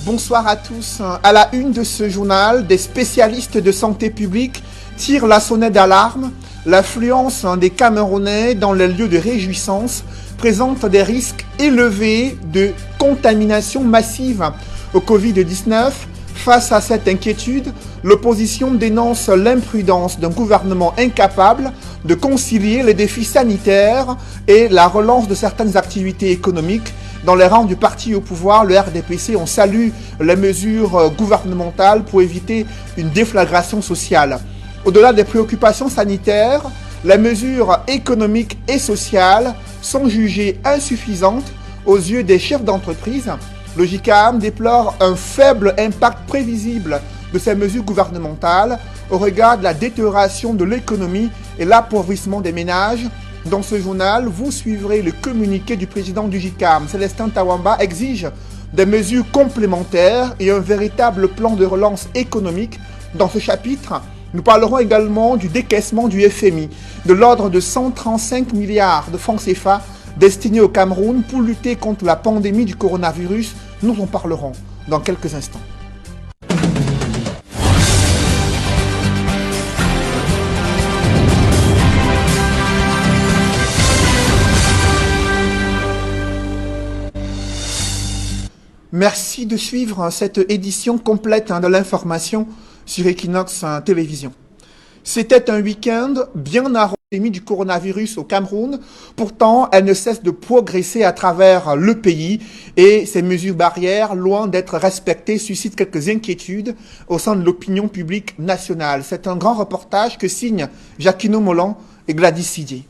Bonsoir à tous. À la une de ce journal, des spécialistes de santé publique tirent la sonnette d'alarme. L'affluence des Camerounais dans les lieux de réjouissance présente des risques élevés de contamination massive au Covid-19. Face à cette inquiétude, l'opposition dénonce l'imprudence d'un gouvernement incapable de concilier les défis sanitaires et la relance de certaines activités économiques. Dans les rangs du parti au pouvoir, le RDPC, on salue les mesures gouvernementales pour éviter une déflagration sociale. Au-delà des préoccupations sanitaires, les mesures économiques et sociales sont jugées insuffisantes aux yeux des chefs d'entreprise. Le JICAM déplore un faible impact prévisible de ces mesures gouvernementales au regard de la détérioration de l'économie et l'appauvrissement des ménages. Dans ce journal, vous suivrez le communiqué du président du JICAM. Célestin Tawamba exige des mesures complémentaires et un véritable plan de relance économique. Dans ce chapitre, nous parlerons également du décaissement du FMI, de l'ordre de 135 milliards de francs CFA destinés au Cameroun pour lutter contre la pandémie du coronavirus. Nous en parlerons dans quelques instants. Merci de suivre cette édition complète de l'information sur Equinox Télévision. C'était un week-end bien arrosé du coronavirus au Cameroun. Pourtant, elle ne cesse de progresser à travers le pays et ces mesures barrières, loin d'être respectées, suscitent quelques inquiétudes au sein de l'opinion publique nationale. C'est un grand reportage que signent Jacquino Molan et Gladys Sidier.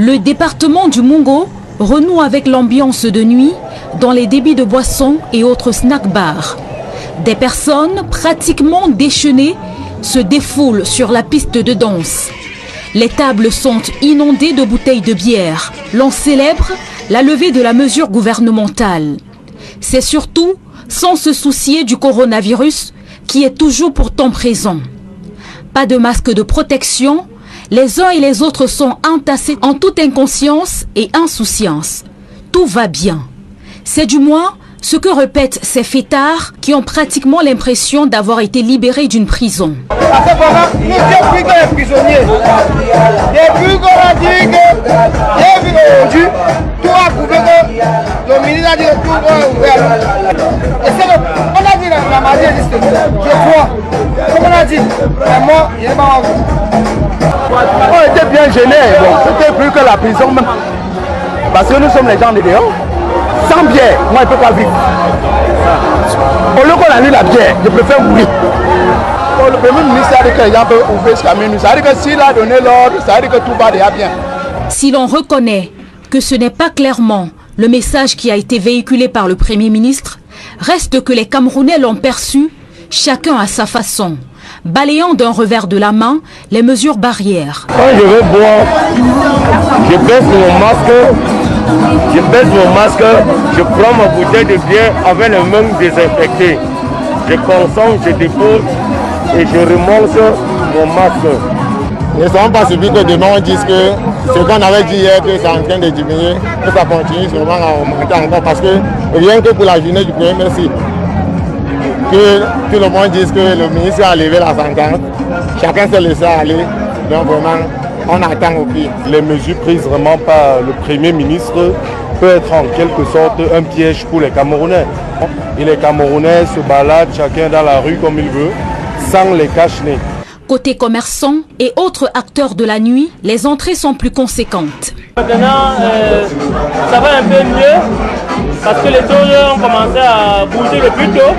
Le département du Mungo renoue avec l'ambiance de nuit dans les débits de boissons et autres snack-bars. Des personnes pratiquement déchaînées se défoulent sur la piste de danse. Les tables sont inondées de bouteilles de bière. L'on célèbre la levée de la mesure gouvernementale. C'est surtout sans se soucier du coronavirus qui est toujours pourtant présent. Pas de masque de protection. Les uns et les autres sont entassés en toute inconscience et insouciance. Tout va bien. C'est du moins ce que répètent ces fêtards qui ont pratiquement l'impression d'avoir été libérés d'une prison. À ce moment, nous sommes plus que les prisonniers. Depuis qu'on a dit que aujourd'hui, tout a prouvé que le ministre a dit que tout est ouvert. Et c'est on a dit la maladie existe. Je crois. Comme on a dit, mais moi, il n'est pas on était bien gênés, bon, c'était plus que la prison même. Parce que nous sommes les gens de dehors. Sans bière, moi je ne peux pas vivre. Au lieu qu'on annule la bière, je préfère mourir. Le Premier ministre a dit que les gens peuvent ouvrir jusqu'à minuit. Ça veut dire que s'il a donné l'ordre, ça veut dire que tout va déjà bien. Si l'on reconnaît que ce n'est pas clairement le message qui a été véhiculé par le Premier ministre, reste que les Camerounais l'ont perçu, chacun à sa façon, balayant d'un revers de la main les mesures barrières. Quand je veux boire, je baisse mon masque, je prends ma bouteille de bière avec les mains désinfectées. Je consomme, je dépose et je remonte mon masque. Ne sommes pas surpris que demain on dise que ce qu'on avait dit hier, que c'est en train de diminuer, que ça continue sûrement à augmenter encore parce que rien que pour la journée du 1er merci. Que tout le monde dise que le ministre a levé la sentence, chacun s'est laissé aller, donc vraiment on attend au pire. Les mesures prises vraiment par le Premier ministre peuvent être en quelque sorte un piège pour les Camerounais. Et les Camerounais se baladent chacun dans la rue comme il veut, sans les cache-nez. Côté commerçants et autres acteurs de la nuit, les entrées sont plus conséquentes. Maintenant, ça va un peu mieux parce que les choses ont commencé à bouger le plus tôt.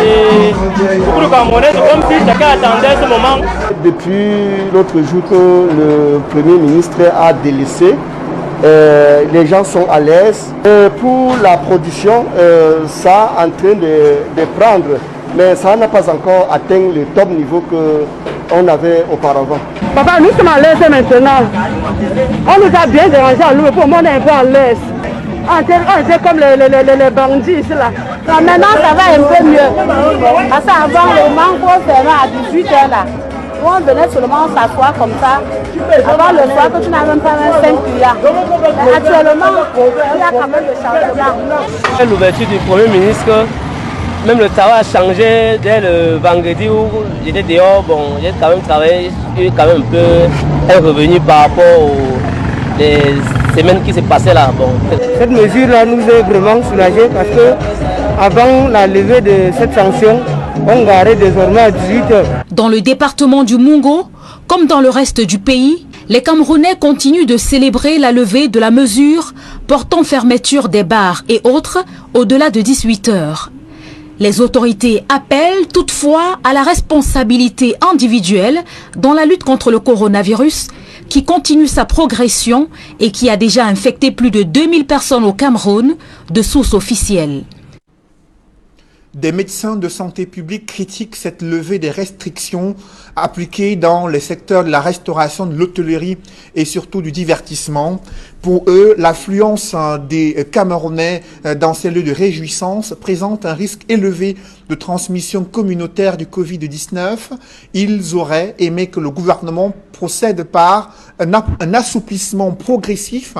Et beaucoup de Camerounais, c'est comme si chacun attendait ce moment. Depuis l'autre jour que le Premier ministre a délaissé, les gens sont à l'aise. Pour la production, ça est en train de prendre. Mais ça n'a pas encore atteint le top niveau qu'on avait auparavant. Papa, nous sommes à l'aise maintenant. On nous a bien dérangé à nous, pour moi on est un peu à l'aise. On était comme les bandits ici là. Maintenant ça va un peu mieux. Parce qu'avant le mango fermait à 18h là. Où on venait seulement s'asseoir comme ça. Avant le soir, que tu n'as même pas 5 clients. Mais actuellement, il y a quand même le changement. L'ouverture du Premier ministre, même le travail a changé dès le vendredi où j'étais dehors. Bon, j'ai quand même travaillé, j'ai eu quand même un peu un revenu par rapport aux semaines qui se passaient là. Bon. Cette mesure-là nous est vraiment soulagée parce que avant la levée de cette sanction, on garait désormais à 18 heures. Dans le département du Mungo, comme dans le reste du pays, les Camerounais continuent de célébrer la levée de la mesure portant fermeture des bars et autres au-delà de 18 heures. Les autorités appellent toutefois à la responsabilité individuelle dans la lutte contre le coronavirus qui continue sa progression et qui a déjà infecté plus de 2000 personnes au Cameroun, de sources officielles. Des médecins de santé publique critiquent cette levée des restrictions appliquées dans les secteurs de la restauration, de l'hôtellerie et surtout du divertissement. Pour eux, l'affluence des Camerounais dans ces lieux de réjouissance présente un risque élevé de transmission communautaire du Covid-19. Ils auraient aimé que le gouvernement procède par un assouplissement progressif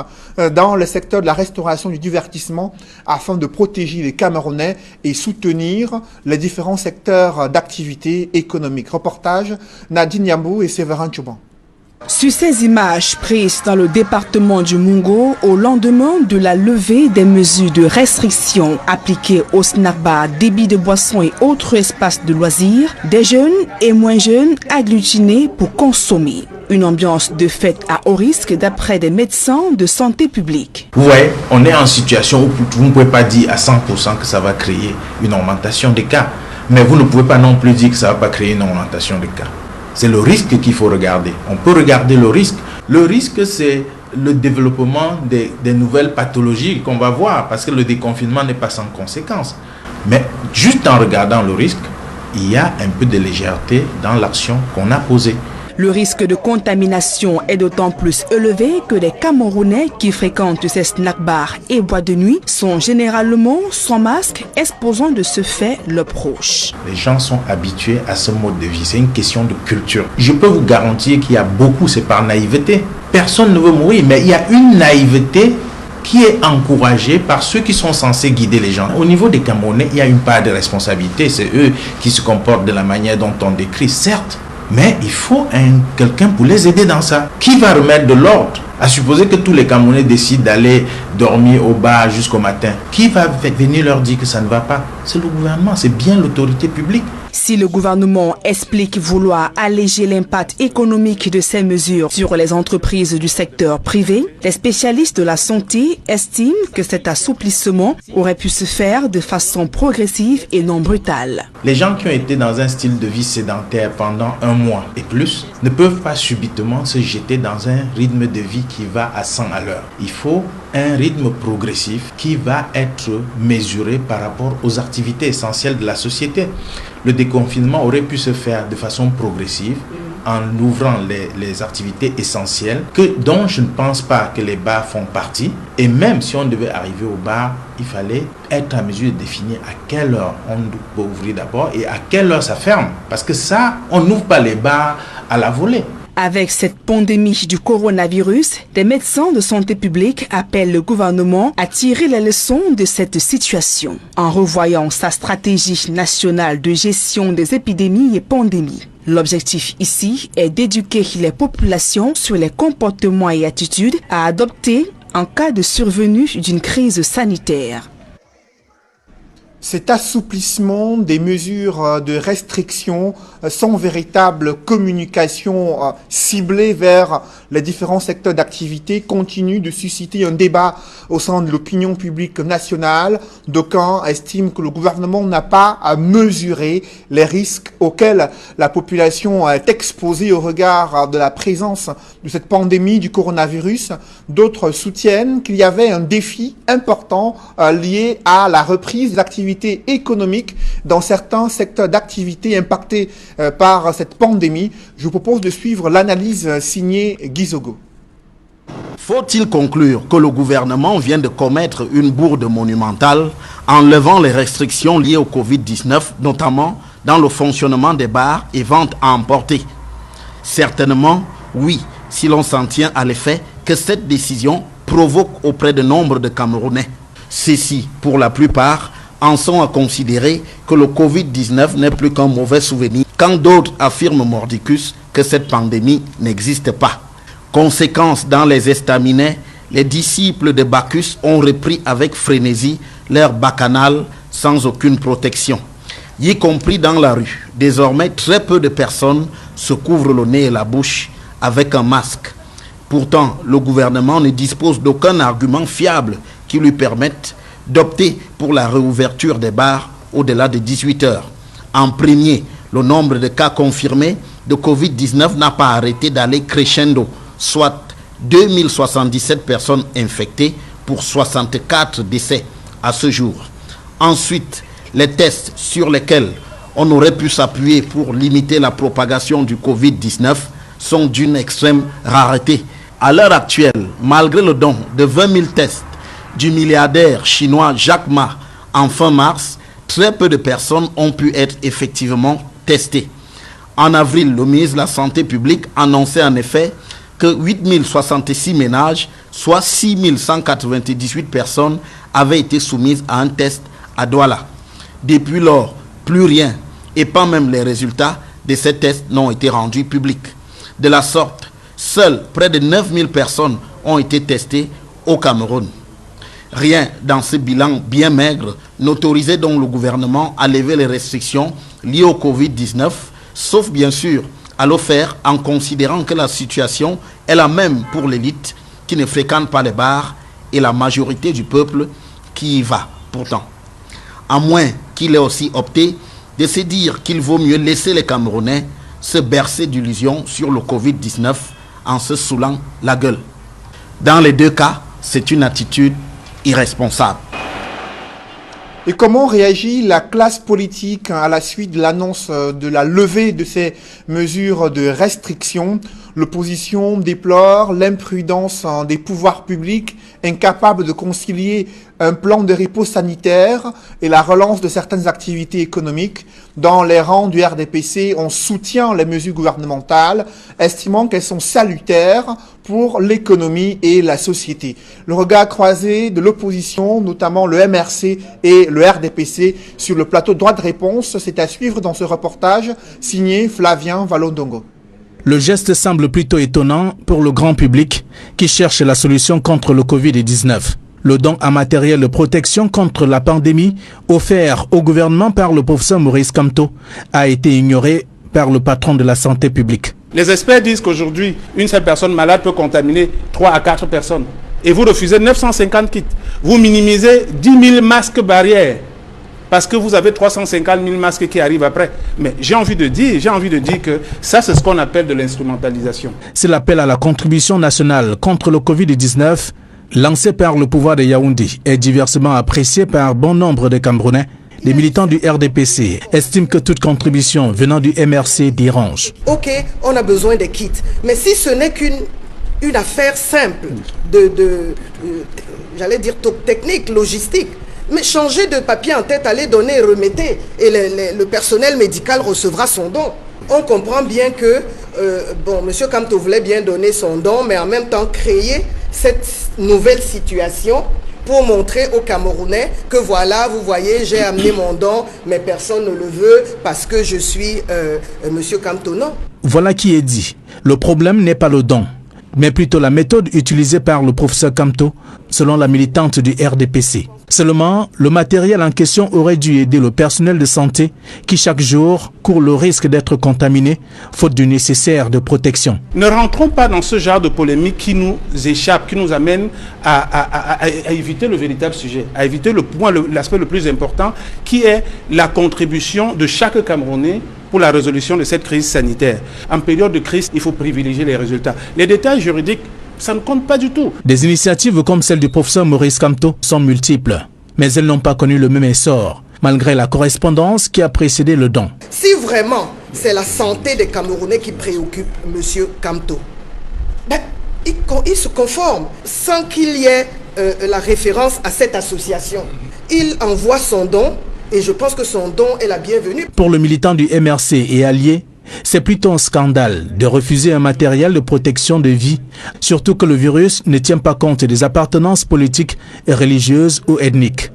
dans le secteur de la restauration et du divertissement afin de protéger les Camerounais et soutenir les différents secteurs d'activité économique. Reportage Nadine Yambou et Séverin Tchouban. Sur ces images prises dans le département du Mungo au lendemain de la levée des mesures de restriction appliquées aux snack-bars, débits de boissons et autres espaces de loisirs, des jeunes et moins jeunes agglutinés pour consommer. Une ambiance de fête à haut risque d'après des médecins de santé publique. Vous voyez, on est en situation où vous ne pouvez pas dire à 100% que ça va créer une augmentation des cas. Mais vous ne pouvez pas non plus dire que ça ne va pas créer une augmentation des cas. C'est le risque qu'il faut regarder. On peut regarder le risque. Le risque, c'est le développement des nouvelles pathologies qu'on va voir, parce que le déconfinement n'est pas sans conséquence. Mais juste en regardant le risque, il y a un peu de légèreté dans l'action qu'on a posée. Le risque de contamination est d'autant plus élevé que les Camerounais qui fréquentent ces snack-bars et boîtes de nuit sont généralement sans masque, exposant de ce fait leurs proches. Les gens sont habitués à ce mode de vie. C'est une question de culture. Je peux vous garantir qu'il y a beaucoup, c'est par naïveté. Personne ne veut mourir, mais il y a une naïveté qui est encouragée par ceux qui sont censés guider les gens. Au niveau des Camerounais, il y a une part de responsabilité. C'est eux qui se comportent de la manière dont on décrit, certes. Mais il faut quelqu'un pour les aider dans ça. Qui va remettre de l'ordre? À supposer que tous les Camerounais décident d'aller dormir au bar jusqu'au matin. Qui va venir leur dire que ça ne va pas? C'est le gouvernement, c'est bien l'autorité publique. Si le gouvernement explique vouloir alléger l'impact économique de ces mesures sur les entreprises du secteur privé, les spécialistes de la santé estiment que cet assouplissement aurait pu se faire de façon progressive et non brutale. Les gens qui ont été dans un style de vie sédentaire pendant 1 mois et plus ne peuvent pas subitement se jeter dans un rythme de vie qui va à 100 à l'heure. Il faut un rythme progressif qui va être mesuré par rapport aux activités essentielles de la société. Le déconfinement aurait pu se faire de façon progressive en ouvrant les activités essentielles dont je ne pense pas que les bars font partie. Et même si on devait arriver au bar, il fallait être à mesure de définir à quelle heure on peut ouvrir d'abord et à quelle heure ça ferme. Parce que ça, on n'ouvre pas les bars à la volée. Avec cette pandémie du coronavirus, des médecins de santé publique appellent le gouvernement à tirer les leçons de cette situation en revoyant sa stratégie nationale de gestion des épidémies et pandémies. L'objectif ici est d'éduquer les populations sur les comportements et attitudes à adopter en cas de survenue d'une crise sanitaire. Cet assouplissement des mesures de restriction sans véritable communication ciblée vers les différents secteurs d'activité continue de susciter un débat au sein de l'opinion publique nationale. D'aucuns estiment que le gouvernement n'a pas à mesurer les risques auxquels la population est exposée au regard de la présence de cette pandémie du coronavirus. D'autres soutiennent qu'il y avait un défi important lié à la reprise des activités économiques dans certains secteurs d'activité impactés par cette pandémie. Je vous propose de suivre l'analyse signée Guy Zogo. Faut-il conclure que le gouvernement vient de commettre une bourde monumentale en levant les restrictions liées au Covid-19, notamment dans le fonctionnement des bars et ventes à emporter? Certainement, oui, si l'on s'en tient à l'effet que cette décision provoque auprès de nombre de Camerounais. Ceux-ci, pour la plupart, en sont à considérer que le Covid-19 n'est plus qu'un mauvais souvenir, quand d'autres affirment mordicus que cette pandémie n'existe pas. Conséquence, dans les estaminets, les disciples de Bacchus ont repris avec frénésie leur bacchanal sans aucune protection, y compris dans la rue. Désormais, très peu de personnes se couvrent le nez et la bouche avec un masque. Pourtant, le gouvernement ne dispose d'aucun argument fiable qui lui permette d'opter pour la réouverture des bars au-delà de 18 heures. En premier, le nombre de cas confirmés de Covid-19 n'a pas arrêté d'aller crescendo, soit 2077 personnes infectées pour 64 décès à ce jour. Ensuite, les tests sur lesquels on aurait pu s'appuyer pour limiter la propagation du Covid-19 sont d'une extrême rareté. À l'heure actuelle, malgré le don de 20 000 tests du milliardaire chinois Jack Ma en fin mars, très peu de personnes ont pu être effectivement testées. En avril, le ministre de la Santé publique annonçait en effet que 8 066 ménages, soit 6 198 personnes, avaient été soumises à un test à Douala. Depuis lors, plus rien, et pas même les résultats de ces tests n'ont été rendus publics. De la sorte, seules près de 9 000 personnes ont été testées au Cameroun. Rien dans ce bilan bien maigre n'autorisait donc le gouvernement à lever les restrictions liées au Covid-19, sauf bien sûr à le faire en considérant que la situation est la même pour l'élite qui ne fréquente pas les bars et la majorité du peuple qui y va pourtant. À moins qu'il ait aussi opté de se dire qu'il vaut mieux laisser les Camerounais se bercer d'illusions sur le Covid-19 en se saoulant la gueule. Dans les deux cas, c'est une attitude irresponsable. Et comment réagit la classe politique à la suite de l'annonce de la levée de ces mesures de restriction? L'opposition déplore l'imprudence des pouvoirs publics incapables de concilier un plan de repos sanitaire et la relance de certaines activités économiques. Dans les rangs du RDPC, on soutient les mesures gouvernementales, estimant qu'elles sont salutaires pour l'économie et la société. Le regard croisé de l'opposition, notamment le MRC et le RDPC, sur le plateau droit de réponse, c'est à suivre dans ce reportage signé Flavien Valondongo. Le geste semble plutôt étonnant pour le grand public qui cherche la solution contre le Covid-19. Le don en matériel de protection contre la pandémie offert au gouvernement par le professeur Maurice Kamto a été ignoré par le patron de la santé publique. Les experts disent qu'aujourd'hui, une seule personne malade peut contaminer 3 à 4 personnes. Et vous refusez 950 kits. Vous minimisez 10 000 masques barrières parce que vous avez 350 000 masques qui arrivent après. Mais j'ai envie de dire que ça, c'est ce qu'on appelle de l'instrumentalisation. C'est l'appel à la contribution nationale contre le Covid-19 lancé par le pouvoir de Yaoundé et diversement apprécié par bon nombre de Camerounais. Les militants du RDPC estiment que toute contribution venant du MRC dérange. Ok, on a besoin des kits, mais si ce n'est qu'une affaire simple j'allais dire technique, logistique, mais changer de papier en tête, aller donner et remettez, et le personnel médical recevra son don. On comprend bien que, M. Kamto voulait bien donner son don, mais en même temps créer cette nouvelle situation pour montrer aux Camerounais que voilà, vous voyez, j'ai amené mon don, mais personne ne le veut parce que je suis M. Kamto. Non. Voilà qui est dit. Le problème n'est pas le don, mais plutôt la méthode utilisée par le professeur Kamto, selon la militante du RDPC. Seulement, le matériel en question aurait dû aider le personnel de santé qui chaque jour court le risque d'être contaminé, faute du nécessaire de protection. Ne rentrons pas dans ce genre de polémique qui nous échappe, qui nous amène à éviter le véritable sujet, à éviter l'aspect le plus important, qui est la contribution de chaque Camerounais pour la résolution de cette crise sanitaire. En période de crise, il faut privilégier les résultats. Les détails juridiques, ça ne compte pas du tout. Des initiatives comme celle du professeur Maurice Kamto sont multiples, mais elles n'ont pas connu le même essor, malgré la correspondance qui a précédé le don. Si vraiment c'est la santé des Camerounais qui préoccupe M. Kamto, il se conforme sans qu'il y ait la référence à cette association. Il envoie son don et je pense que son don est la bienvenue. Pour le militant du MRC et allié, C'est plutôt un scandale de refuser un matériel de protection de vie, surtout que le virus ne tient pas compte des appartenances politiques, religieuses ou ethniques.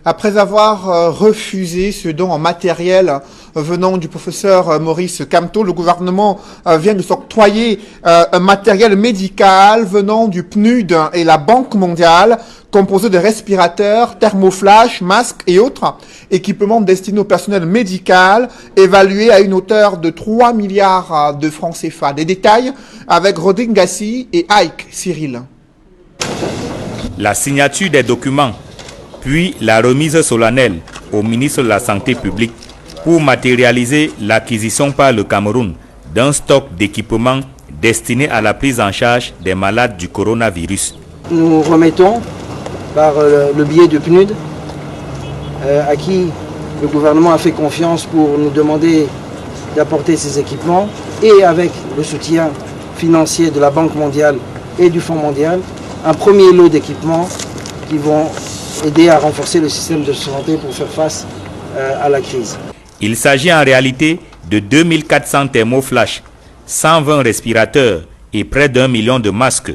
Après avoir refusé ce don en matériel venant du professeur Maurice Kamto, le gouvernement vient de s'octroyer un matériel médical venant du PNUD et la Banque mondiale, composé de respirateurs, thermoflash, masques et autres équipements destinés au personnel médical, évalués à une hauteur de 3 milliards de francs CFA. Des détails avec Rodrigue Gassi et Ike Cyril. La signature des documents, puis la remise solennelle au ministre de la Santé publique pour matérialiser l'acquisition par le Cameroun d'un stock d'équipements destinés à la prise en charge des malades du coronavirus. Nous remettons par le biais du PNUD, à qui le gouvernement a fait confiance pour nous demander d'apporter ces équipements, et avec le soutien financier de la Banque mondiale et du Fonds mondial, un premier lot d'équipements qui vont aider à renforcer le système de santé pour faire face à la crise. Il s'agit en réalité de 2400 thermoflash, 120 respirateurs et près d'1 million de masques.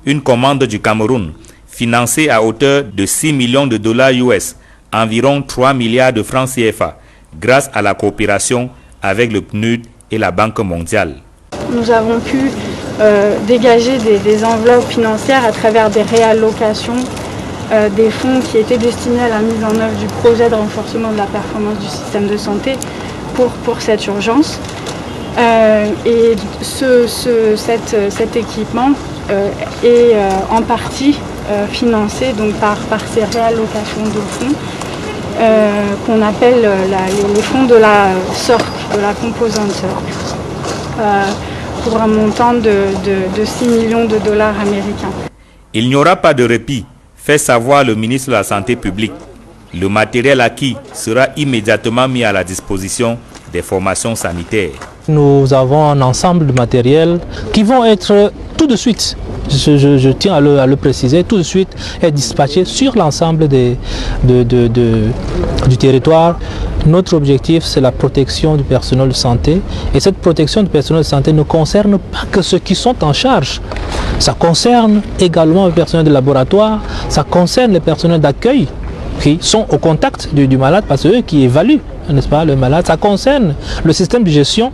Une commande du Cameroun financée à hauteur de 6 millions de dollars US, environ 3 milliards de francs CFA, grâce à la coopération avec le PNUD et la Banque mondiale. Nous avons pu dégager des enveloppes financières à travers des réallocations des fonds qui étaient destinés à la mise en œuvre du projet de renforcement de la performance du système de santé pour cette urgence. Et cet équipement est en partie financé donc par ces réallocations de fonds qu'on appelle les fonds de la SORC, de la composante SORC, pour un montant de 6 millions de dollars américains. Il n'y aura pas de répit, fait savoir le ministre de la Santé publique. Le matériel acquis sera immédiatement mis à la disposition des formations sanitaires. Nous avons un ensemble de matériel qui vont être tout de suite, je tiens à le préciser, tout de suite être dispatché sur l'ensemble du territoire. Notre objectif, c'est la protection du personnel de santé. Et cette protection du personnel de santé ne concerne pas que ceux qui sont en charge. Ça concerne également le personnel de laboratoire, ça concerne les personnels d'accueil qui sont au contact du malade, parce que c'est eux qui évaluent, n'est-ce pas, le malade. Ça concerne le système de gestion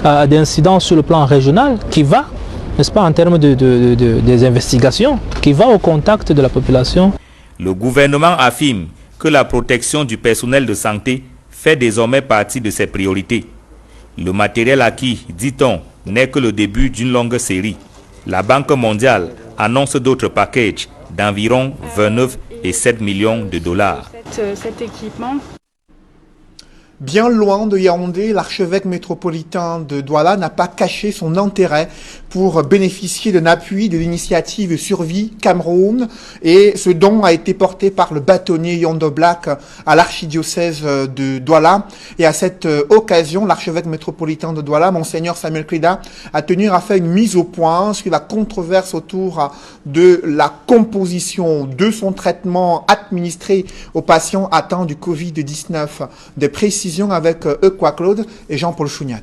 d'incidents sur le plan régional qui va, n'est-ce pas, en termes des investigations, qui va au contact de la population. Le gouvernement affirme que la protection du personnel de santé fait désormais partie de ses priorités. Le matériel acquis, dit-on, n'est que le début d'une longue série. La Banque mondiale annonce d'autres packages d'environ 29 et 7 millions de dollars. Cet équipement. Bien loin de Yaoundé, l'archevêque métropolitain de Douala n'a pas caché son intérêt pour bénéficier d'un appui de l'initiative Survie Cameroun, et ce don a été porté par le bâtonnier Yondo Black à l'archidiocèse de Douala. Et à cette occasion, l'archevêque métropolitain de Douala, Monseigneur Samuel Kleda, a tenu à faire une mise au point sur la controverse autour de la composition de son traitement administré aux patients atteints du Covid-19. Des précisions avec Equa Claude et Jean-Paul Chouniat.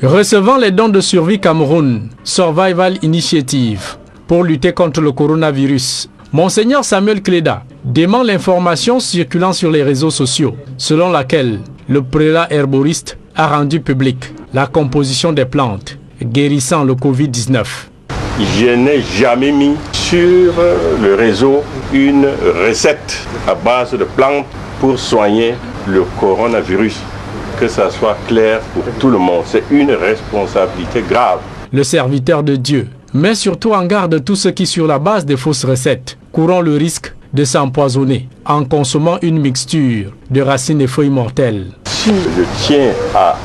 Recevant les dons de Survie Cameroun, Survival Initiative, pour lutter contre le coronavirus, Monseigneur Samuel Kleda dément l'information circulant sur les réseaux sociaux, selon laquelle le prélat herboriste a rendu public la composition des plantes guérissant le Covid-19. Je n'ai jamais mis sur le réseau une recette à base de plantes pour soigner le coronavirus, que ça soit clair pour tout le monde. C'est une responsabilité grave. Le serviteur de Dieu met surtout en garde tous ceux qui, sur la base des fausses recettes, courront le risque de s'empoisonner en consommant une mixture de racines et feuilles mortelles. Si je tiens à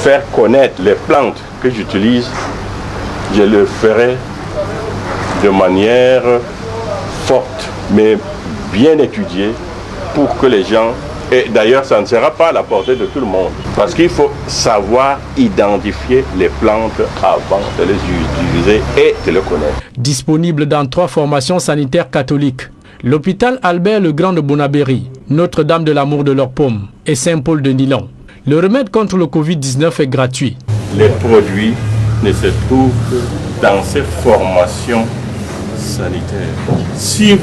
faire connaître les plantes que j'utilise, je le ferai de manière forte, mais bien étudiée, pour que les gens... Et d'ailleurs, ça ne sera pas à la portée de tout le monde. Parce qu'il faut savoir identifier les plantes avant de les utiliser et de les connaître. Disponible dans 3 formations sanitaires catholiques. L'hôpital Albert le Grand de Bonabéry, Notre-Dame de l'Amour de leurs Pommes et Saint-Paul de Nilon. Le remède contre le Covid-19 est gratuit. Les produits ne se trouvent que dans ces formations sanitaires. Si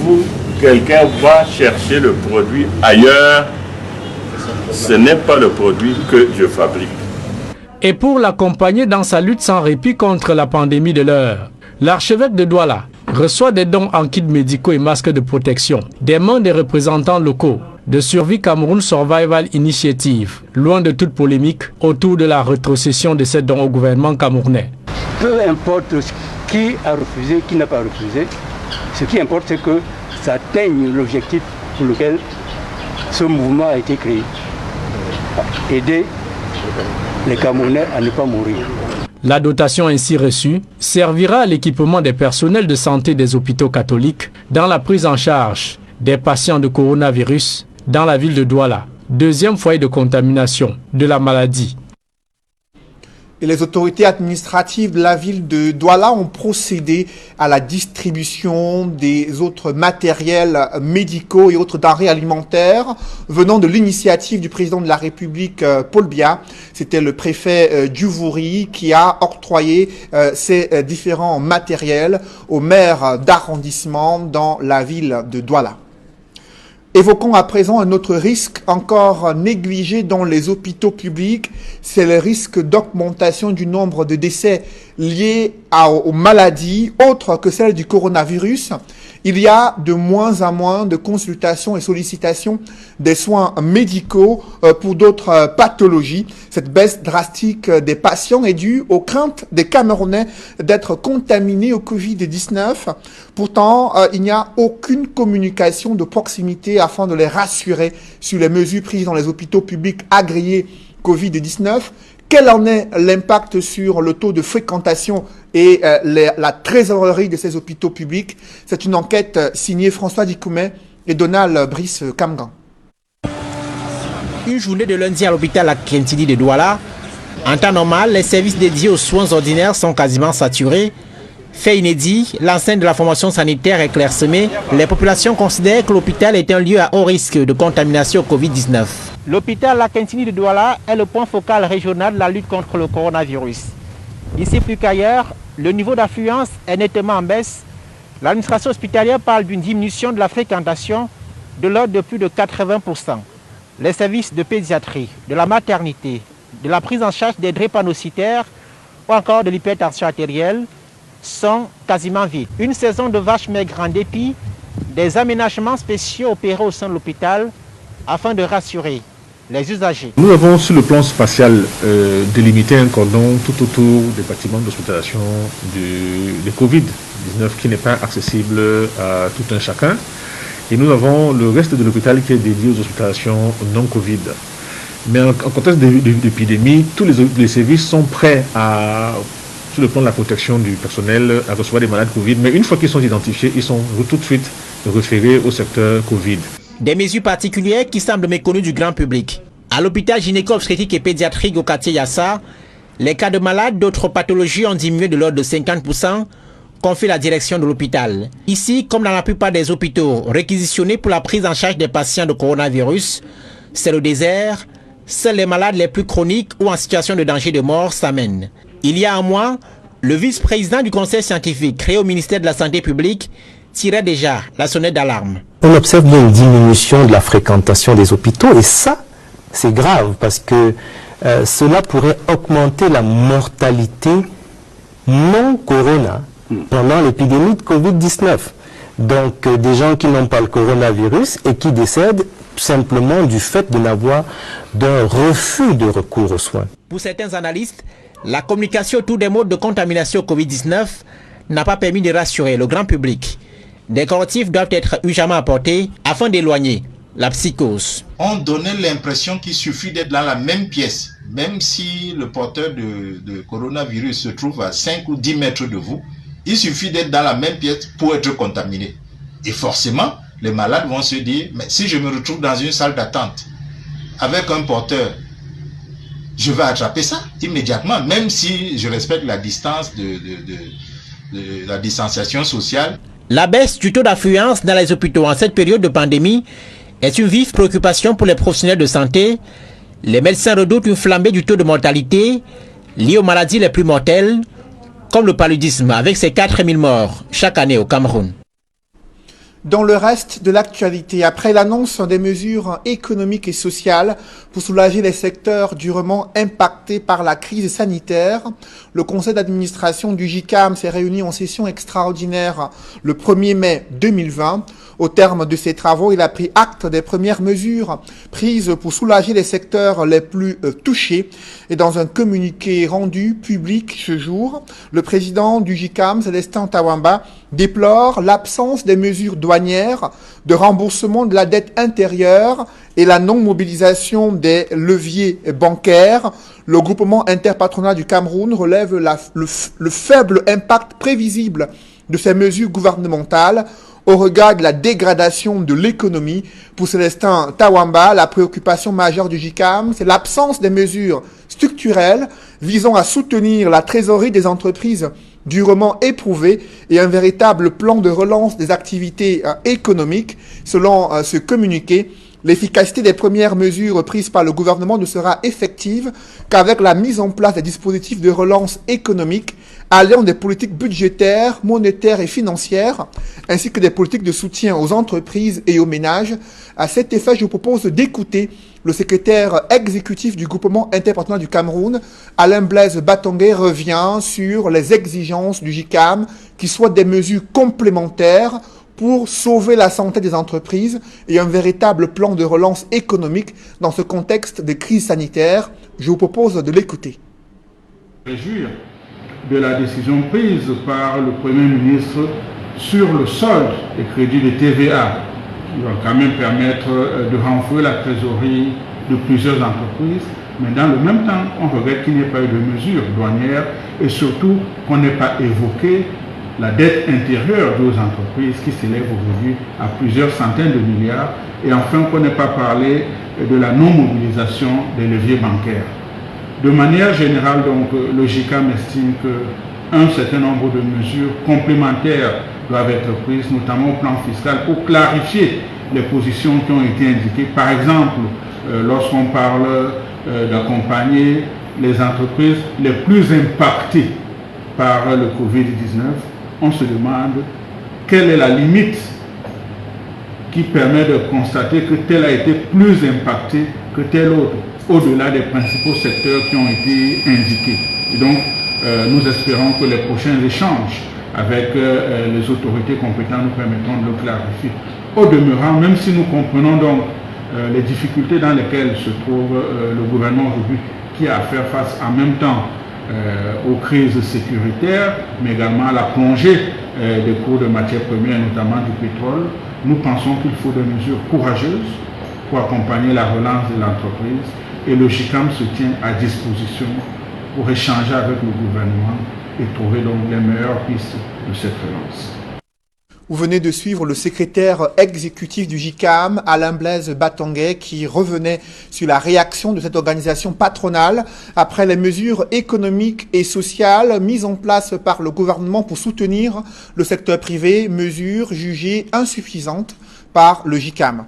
quelqu'un va chercher le produit ailleurs, ce n'est pas le produit que je fabrique. Et pour l'accompagner dans sa lutte sans répit contre la pandémie de l'heure, l'archevêque de Douala reçoit des dons en kits médicaux et masques de protection des mains des représentants locaux de Survie Cameroun Survival Initiative, loin de toute polémique autour de la rétrocession de ces dons au gouvernement camerounais. Peu importe qui a refusé, qui n'a pas refusé, ce qui importe c'est que ça atteigne l'objectif pour lequel ce mouvement a été créé. Aider les Camerounais à ne pas mourir. La dotation ainsi reçue servira à l'équipement des personnels de santé des hôpitaux catholiques dans la prise en charge des patients de coronavirus dans la ville de Douala, deuxième foyer de contamination de la maladie. Et les autorités administratives de la ville de Douala ont procédé à la distribution des autres matériels médicaux et autres denrées alimentaires venant de l'initiative du président de la République, Paul Biya. C'était le préfet Djouvoury qui a octroyé ces différents matériels aux maires d'arrondissement dans la ville de Douala. Évoquons à présent un autre risque encore négligé dans les hôpitaux publics, c'est le risque d'augmentation du nombre de décès liés aux maladies autres que celles du coronavirus. Il y a de moins en moins de consultations et sollicitations des soins médicaux pour d'autres pathologies. Cette baisse drastique des patients est due aux craintes des Camerounais d'être contaminés au Covid-19. Pourtant, il n'y a aucune communication de proximité afin de les rassurer sur les mesures prises dans les hôpitaux publics agréés Covid-19. Quel en est l'impact sur le taux de fréquentation et la trésorerie de ces hôpitaux publics? C'est une enquête signée François Dikoumé et Donald Brice Kamgan. Une journée de lundi à l'hôpital Kentidi de Douala. En temps normal, les services dédiés aux soins ordinaires sont quasiment saturés. Fait inédit, l'enceinte de la formation sanitaire est clairsemée. Les populations considèrent que l'hôpital est un lieu à haut risque de contamination Covid-19. L'hôpital Kentidi de Douala est le point focal régional de la lutte contre le coronavirus. Ici plus qu'ailleurs, le niveau d'affluence est nettement en baisse. L'administration hospitalière parle d'une diminution de la fréquentation de l'ordre de plus de 80%. Les services de pédiatrie, de la maternité, de la prise en charge des drépanocytaires ou encore de l'hypertension artérielle sont quasiment vides. Une saison de vaches maigres en dépit des aménagements spéciaux opérés au sein de l'hôpital afin de rassurer les usagers. Nous avons sur le plan spatial délimité un cordon tout autour des bâtiments d'hospitalisation de Covid-19 qui n'est pas accessible à tout un chacun. Et nous avons le reste de l'hôpital qui est dédié aux hospitalisations non Covid. Mais en contexte d'épidémie, tous les services sont prêts sur le plan de la protection du personnel à recevoir des malades Covid. Mais une fois qu'ils sont identifiés, ils sont tout de suite référés au secteur Covid. Des mesures particulières qui semblent méconnues du grand public. À l'hôpital gynéco-obstétrique et pédiatrique au quartier Yassa, les cas de malades d'autres pathologies ont diminué de l'ordre de 50%, confie la direction de l'hôpital. Ici, comme dans la plupart des hôpitaux réquisitionnés pour la prise en charge des patients de coronavirus, c'est le désert. Seuls les malades les plus chroniques ou en situation de danger de mort s'amènent. Il y a un mois, le vice-président du conseil scientifique créé au ministère de la Santé publique tirait déjà la sonnette d'alarme. On observe bien une diminution de la fréquentation des hôpitaux et ça, c'est grave parce que cela pourrait augmenter la mortalité non-corona pendant l'épidémie de Covid-19. Donc des gens qui n'ont pas le coronavirus et qui décèdent simplement du fait de n'avoir d'un refus de recours aux soins. Pour certains analystes, la communication autour des modes de contamination Covid-19 n'a pas permis de rassurer le grand public. Des correctifs doivent être urgemment apportés afin d'éloigner la psychose. On donnait l'impression qu'il suffit d'être dans la même pièce, même si le porteur de coronavirus se trouve à 5 ou 10 mètres de vous, il suffit d'être dans la même pièce pour être contaminé. Et forcément, les malades vont se dire, mais si je me retrouve dans une salle d'attente avec un porteur, je vais attraper ça immédiatement, même si je respecte la distance de la distanciation sociale. La baisse du taux d'affluence dans les hôpitaux en cette période de pandémie est une vive préoccupation pour les professionnels de santé. Les médecins redoutent une flambée du taux de mortalité lié aux maladies les plus mortelles, comme le paludisme, avec ses 4000 morts chaque année au Cameroun. Dans le reste de l'actualité, après l'annonce des mesures économiques et sociales pour soulager les secteurs durement impactés par la crise sanitaire, le conseil d'administration du JICAM s'est réuni en session extraordinaire le 1er mai 2020. Au terme de ces travaux, il a pris acte des premières mesures prises pour soulager les secteurs les plus touchés. Et dans un communiqué rendu public ce jour, le président du JICAM, Célestin Tawamba, déplore l'absence des mesures douanières, de remboursement de la dette intérieure et la non-mobilisation des leviers bancaires. Le groupement interpatronal du Cameroun relève le faible impact prévisible de ces mesures gouvernementales au regard de la dégradation de l'économie. Pour Célestin Tawamba, la préoccupation majeure du JICAM, c'est l'absence des mesures structurelles visant à soutenir la trésorerie des entreprises durement éprouvées et un véritable plan de relance des activités économiques. Selon ce communiqué, l'efficacité des premières mesures prises par le gouvernement ne sera effective qu'avec la mise en place des dispositifs de relance économique alliant des politiques budgétaires, monétaires et financières, ainsi que des politiques de soutien aux entreprises et aux ménages. À cet effet, je vous propose d'écouter le secrétaire exécutif du groupement interpatronal du Cameroun, Alain Blaise Batongué, revient sur les exigences du JICAM qui soient des mesures complémentaires pour sauver la santé des entreprises et un véritable plan de relance économique dans ce contexte de crise sanitaire. Je vous propose de l'écouter. Réjouir de la décision prise par le Premier ministre sur le solde des crédits de TVA, qui va quand même permettre de renflouer la trésorerie de plusieurs entreprises. Mais dans le même temps, on regrette qu'il n'y ait pas eu de mesures douanières et surtout qu'on n'ait pas évoqué la dette intérieure de nos entreprises qui s'élève aujourd'hui à plusieurs centaines de milliards et enfin qu'on n'ait pas parlé de la non-mobilisation des leviers bancaires. De manière générale, donc, le JICAM estime qu'un certain nombre de mesures complémentaires doivent être prises, notamment au plan fiscal, pour clarifier les positions qui ont été indiquées. Par exemple, lorsqu'on parle d'accompagner les entreprises les plus impactées par le Covid-19, on se demande quelle est la limite qui permet de constater que tel a été plus impacté que tel autre, au-delà des principaux secteurs qui ont été indiqués. Et donc, nous espérons que les prochains échanges avec les autorités compétentes nous permettront de le clarifier. Au demeurant, même si nous comprenons donc les difficultés dans lesquelles se trouve le gouvernement aujourd'hui, qui a à faire face en même temps aux crises sécuritaires, mais également à la plongée des cours de matières premières, notamment du pétrole, nous pensons qu'il faut des mesures courageuses pour accompagner la relance de l'entreprise et le JICAM se tient à disposition pour échanger avec le gouvernement et trouver donc les meilleures pistes de cette relance. Vous venez de suivre le secrétaire exécutif du JICAM, Alain Blaise Batongué, qui revenait sur la réaction de cette organisation patronale après les mesures économiques et sociales mises en place par le gouvernement pour soutenir le secteur privé, mesures jugées insuffisantes par le JICAM.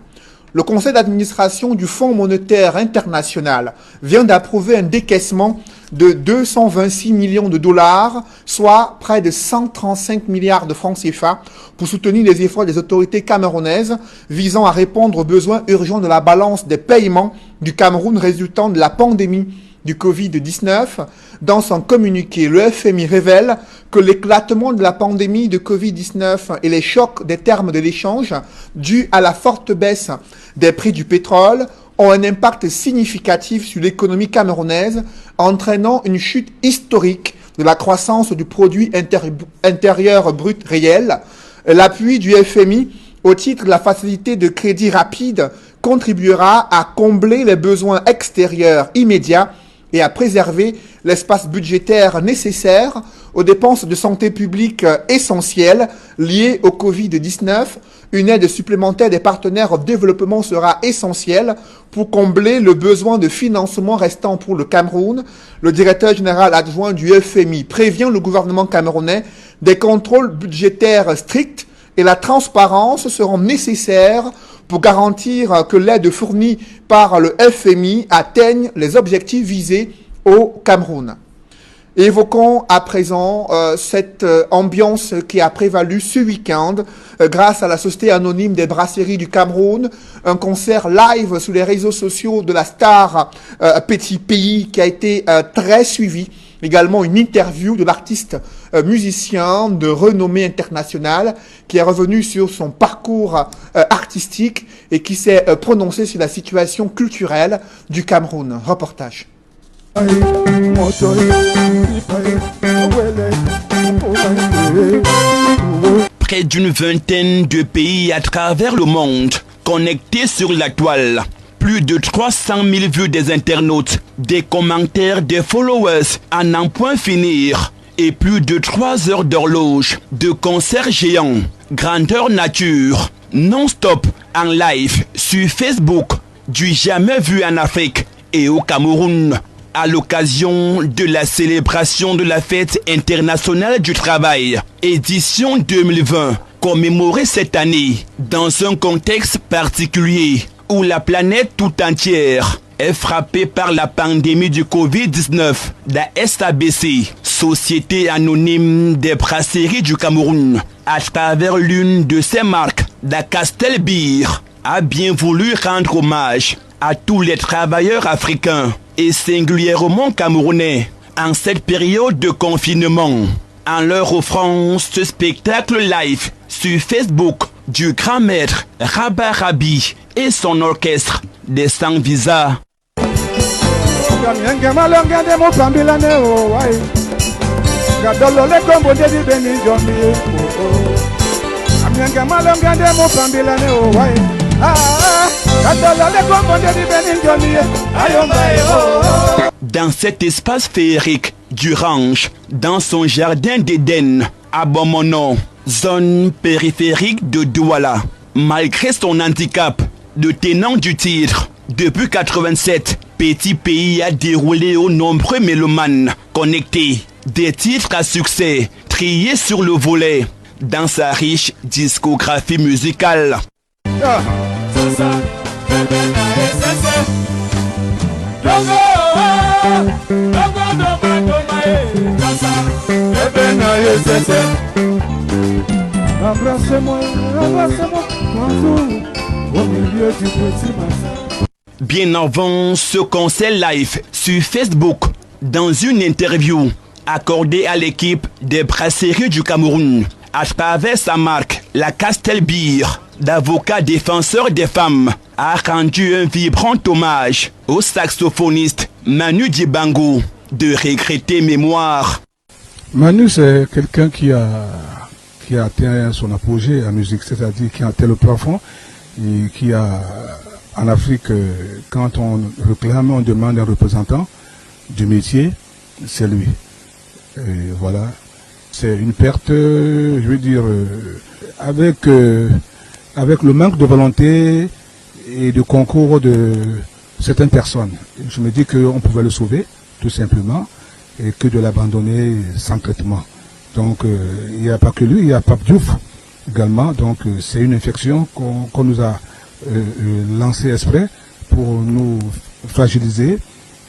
Le conseil d'administration du Fonds monétaire international vient d'approuver un décaissement de 226 millions de dollars, soit près de 135 milliards de francs CFA, pour soutenir les efforts des autorités camerounaises visant à répondre aux besoins urgents de la balance des paiements du Cameroun résultant de la pandémie du Covid-19. Dans son communiqué, le FMI révèle que l'éclatement de la pandémie de Covid-19 et les chocs des termes de l'échange dus à la forte baisse des prix du pétrole ont un impact significatif sur l'économie camerounaise, entraînant une chute historique de la croissance du produit intérieur brut réel. L'appui du FMI au titre de la facilité de crédit rapide contribuera à combler les besoins extérieurs immédiats et à préserver l'espace budgétaire nécessaire aux dépenses de santé publique essentielles liées au Covid-19. Une aide supplémentaire des partenaires au développement sera essentielle pour combler le besoin de financement restant pour le Cameroun. Le directeur général adjoint du FMI prévient le gouvernement camerounais des contrôles budgétaires stricts et la transparence seront nécessaires pour garantir que l'aide fournie par le FMI atteigne les objectifs visés au Cameroun. Évoquons à présent cette ambiance qui a prévalu ce week-end grâce à la Société anonyme des brasseries du Cameroun, un concert live sur les réseaux sociaux de la star Petit Pays qui a été très suivi. Également une interview de l'artiste musicien de renommée internationale qui est revenu sur son parcours artistique et qui s'est prononcé sur la situation culturelle du Cameroun. Reportage. Près d'une vingtaine de pays à travers le monde connectés sur la toile. Plus de 300 000 vues des internautes, des commentaires, des followers à n'en point finir. Et plus de 3 heures d'horloge, de concerts géants, grandeur nature, non-stop en live sur Facebook, du jamais vu en Afrique et au Cameroun. À l'occasion de la célébration de la Fête internationale du travail, édition 2020, commémorée cette année dans un contexte particulier où la planète tout entière est frappée par la pandémie du Covid-19. La SABC, Société anonyme des brasseries du Cameroun, à travers l'une de ses marques, la Castel Beer, a bien voulu rendre hommage à tous les travailleurs africains et singulièrement camerounais en cette période de confinement, en leur offrant ce spectacle live sur Facebook du grand maître Rabah Rabi et son orchestre des sans visa. Dans cet espace féerique du ranch, dans son jardin d'Éden, à Bomono, zone périphérique de Douala, malgré son handicap, le tenant du titre, depuis 87, Petit Pays a déroulé aux nombreux mélomanes connectés, des titres à succès, triés sur le volet, dans sa riche discographie musicale. Bien avant ce concert live sur Facebook, dans une interview accordée à l'équipe des brasseries du Cameroun, à travers sa marque, la Castel Beer, l'avocat défenseur des femmes, a rendu un vibrant hommage au saxophoniste Manu Dibango de regretter mémoire. Manu, c'est quelqu'un qui a atteint son apogée en musique, c'est-à-dire qui a atteint le plafond et qui a, en Afrique, quand on réclame, on demande un représentant du métier, c'est lui. Et voilà, c'est une perte, je veux dire, avec le manque de volonté et de concours de certaines personnes. Je me dis qu'on pouvait le sauver, tout simplement, et que de l'abandonner sans traitement. Donc, il n'y a pas que lui, il y a Pape Diouf également. Donc, c'est une infection qu'on nous a lancée exprès pour nous fragiliser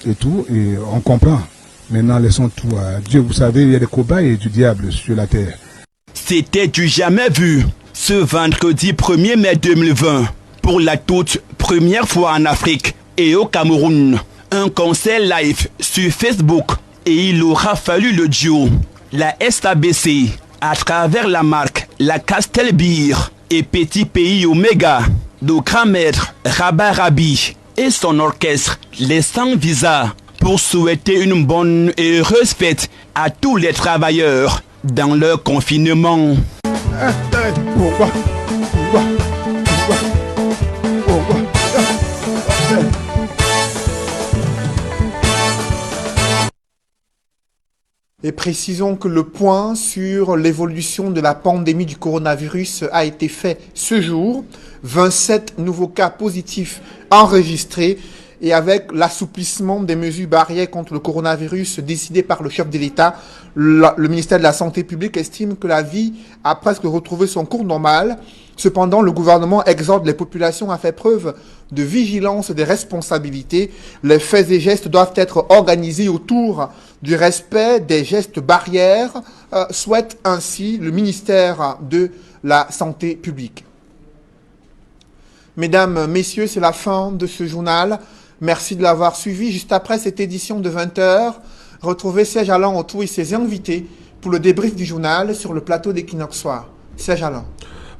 et tout, et on comprend. Maintenant, laissons tout à Dieu. Vous savez, il y a des cobayes et du diable sur la terre. C'était du jamais vu ce vendredi 1er mai 2020, pour la toute première fois en Afrique et au Cameroun. Un concert live sur Facebook et il aura fallu le duo, la SABC, à travers la marque la Castel Beer et Petit Pays Omega, le grand maître Rabah Rabi et son orchestre les sans visa, pour souhaiter une bonne et heureuse fête à tous les travailleurs dans leur confinement. Et précisons que le point sur l'évolution de la pandémie du coronavirus a été fait ce jour. 27 nouveaux cas positifs enregistrés et avec l'assouplissement des mesures barrières contre le coronavirus décidé par le chef de l'État, le ministère de la Santé publique estime que la vie a presque retrouvé son cours normal Cependant, le gouvernement exhorte les populations à faire preuve de vigilance et de responsabilité. Les faits et gestes doivent être organisés autour du respect des gestes barrières, souhaite ainsi le ministère de la Santé publique. Mesdames, Messieurs, c'est la fin de ce journal. Merci de l'avoir suivi. Juste après cette édition de 20h, retrouvez Serge Alain autour et ses invités pour le débrief du journal sur le plateau d'Equinox Soir. Serge Alain.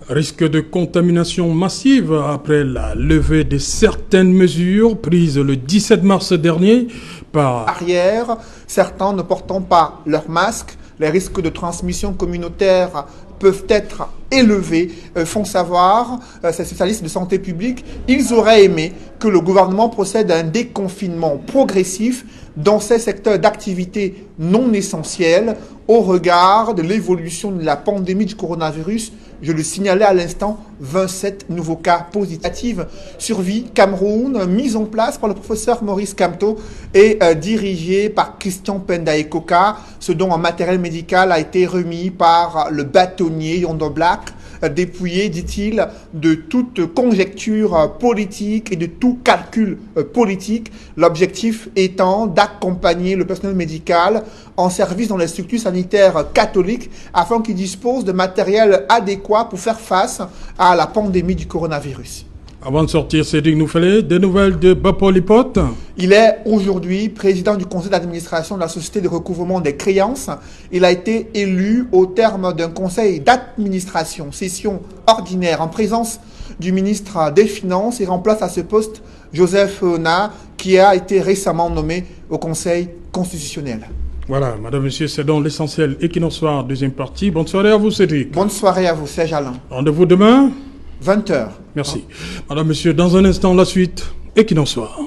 Risque de contamination massive après la levée de certaines mesures prises le 17 mars dernier par... Arrière, certains ne portant pas leur masque, les risques de transmission communautaire peuvent être élevés, font savoir ces spécialistes de santé publique. Ils auraient aimé que le gouvernement procède à un déconfinement progressif dans ces secteurs d'activité non essentiels au regard de l'évolution de la pandémie du coronavirus. Je le signalais à l'instant, 27 nouveaux cas positifs. Survie Cameroun, mise en place par le professeur Maurice Kamto et dirigé par Christian Pendaekoka, ce dont un matériel médical a été remis par le bâtonnier Yondo Black, dépouillé, dit-il, de toute conjecture politique et de tout calcul politique, l'objectif étant d'accompagner le personnel médical en service dans les structures sanitaires catholiques afin qu'ils disposent de matériel adéquat pour faire face à la pandémie du coronavirus. Avant de sortir, Cédric Noufelet, des nouvelles de Bappo-Lipote. Il est aujourd'hui président du conseil d'administration de la société de recouvrement des créances. Il a été élu au terme d'un conseil d'administration, session ordinaire, en présence du ministre des Finances. Il remplace à ce poste Joseph Ona, qui a été récemment nommé au conseil constitutionnel. Voilà, madame, monsieur, c'est donc l'essentiel. Equinox Soir, deuxième partie. Bonne soirée à vous, Cédric. Bonne soirée à vous, Serge Alain. Rendez-vous demain 20h. Merci. Madame, monsieur, dans un instant, la suite, Equinox Soir.